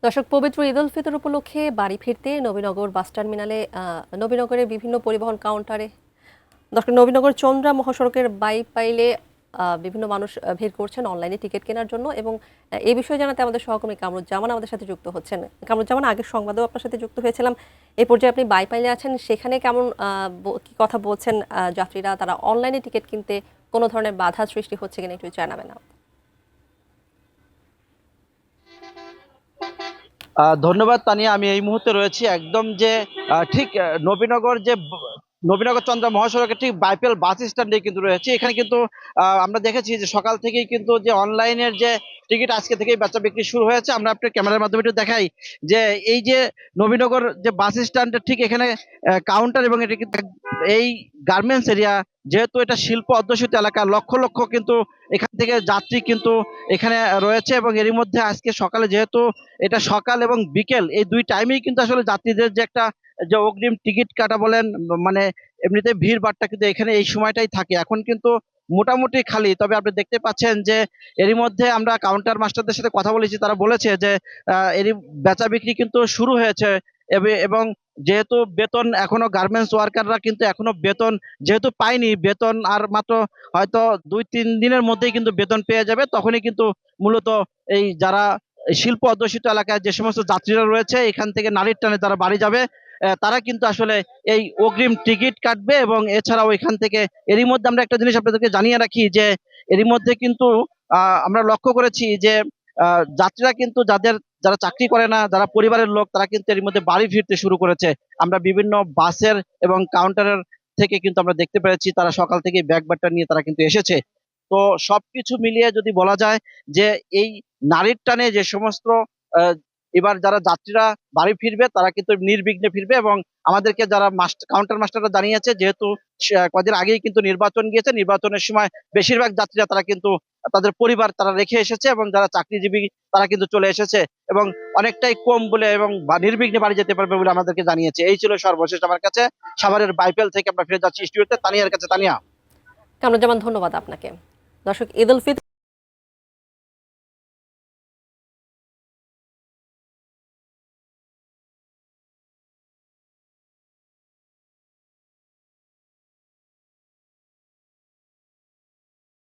দর্শক, পবিত্র ঈদ উল ফিতর উপলক্ষে বাড়ি ফিরতে নবীনগর বাস টার্মিনালে নবীনগরের বিভিন্ন পরিবহন কাউন্টারে নবীনগর চন্দ্রা মহাসড়কের বাইপাইলে বিভিন্ন মানুষ ভিড় করছেন অনলাইনে টিকিট কেনার জন্য। এবং এই বিষয়ে জানাতে আমাদের সহকর্মী কামরুজ্জামান আমাদের সাথে যুক্ত হচ্ছেন। কামরুজ্জামান, আগের সংবাদেও আপনার সাথে যুক্ত হয়েছিলাম। এই পর্যায়ে আপনি বাইপাইলে আছেন, সেখানে কেমন কি কথা বলছেন যাত্রীরা? তারা অনলাইনে টিকিট কিনতে কোনো ধরনের বাধা সৃষ্টি হচ্ছে কিনা একটু জানাবেন না? ধন্যবাদ তানিয়া। আমি এই মুহূর্তে রয়েছি একদম যে ঠিক নবীনগর যে নবীনগর চন্দ্র মহাসড়কের ঠিক বাইপেল বাস স্ট্যান্ডে কিন্তু রয়েছে। এখানে কিন্তু আমরা দেখেছি যে সকাল থেকেই কিন্তু যে অনলাইনের যে টিকিট আজকে থেকেই বেচা বিক্রি শুরু হয়েছে। আমরা আপনার ক্যামেরার মাধ্যমে একটু দেখাই যে এই যে নবীনগর যে বাস স্ট্যান্ডের ঠিক এখানে কাউন্টার, এবং এটা কিন্তু এই গার্মেন্টস এরিয়া, যেহেতু এটা শিল্প অধ্যুষিত এলাকা, লক্ষ লক্ষ কিন্তু এখান থেকে যাত্রী কিন্তু এখানে রয়েছে। এবং এরই মধ্যে আজকে সকালে, যেহেতু এটা সকাল এবং বিকেল এই দুই টাইমেই কিন্তু আসলে যাত্রীদের যে একটা যে অগ্রিম টিকিট কাটা বলেন, মানে এমনিতে ভিড় ভাট্টা কিন্তু এখানে এই সময়টাই থাকে। এখন কিন্তু মোটামুটি খালি, তবে আপনি দেখতে পাচ্ছেন যে এরই মধ্যে আমরা কাউন্টার মাস্টারদের সাথে কথা বলেছি, তারা বলেছে যে এরই বেচা বিক্রি কিন্তু শুরু হয়েছে। এবং যেহেতু বেতন এখনো গার্মেন্টস ওয়ার্কাররা কিন্তু এখনো বেতন যেহেতু পায়নি, বেতন আর মাত্র হয়তো 2-3 দিনের মধ্যেই কিন্তু বেতন পেয়ে যাবে। তখনই কিন্তু মূলত এই যারা শিল্প অধ্যুষিত এলাকায় যে সমস্ত যাত্রীরা রয়েছে এখান থেকে নারীর টানে তারা বাড়ি যাবে, তারা কিন্তু আসলে এই অগ্রিম টিকিট কাটবে। এবং এছাড়াও এখান থেকে এরই মধ্যে আমরা একটা জিনিস আপনাদেরকে জানিয়ে রাখি যে এরই মধ্যে কিন্তু আমরা লক্ষ্য করেছি যে যাত্রীরা কিন্তু যারা চাকরি করে না, যারা পরিবারের লোক, তারা কিন্তু এর মধ্যে বাড়ি ফিরতে শুরু করেছে। আমরা বিভিন্ন বাসের এবং কাউন্টারের থেকে কিন্তু আমরা দেখতে পেরেছি তারা সকাল থেকে ব্যাগ বাট্টা নিয়ে তারা কিন্তু এসেছে। তো সবকিছু মিলিয়ে যদি বলা যায় যে এই নারীর টানে যে সমস্ত আহ, এবার যারা যাত্রীরা বাড়ি ফিরবে তারা কিন্তু নির্বিঘ্নে ফিরবে। এবং আমাদেরকে যারা কাউন্টার মাস্টাররা জানিয়েছে, যেহেতু কদিন আগেই কিন্তু নির্বাচন গিয়েছে, নির্বাচনের সময় বেশিরভাগ যাত্রীরা তারা কিন্তু তাদের পরিবার তারা রেখে এসেছে, এবং যারা চাকরিজীবী তারা কিন্তু চলে এসেছে এবং অনেকটাই কম বলে এবং নির্বিঘ্নে বাড়ি যেতে পারবে বলে আমাদেরকে জানিয়েছে। এই ছিল সর্বশেষ আমার কাছে। সাভারের বাইপেল থেকে আমরা ফিরে যাচ্ছি স্টুডিওতে। তানিয়ার কাছে। তানিয়া। কামরুজ্জামান, ধন্যবাদ আপনাকে। দর্শক, ঈদ উল ফিতর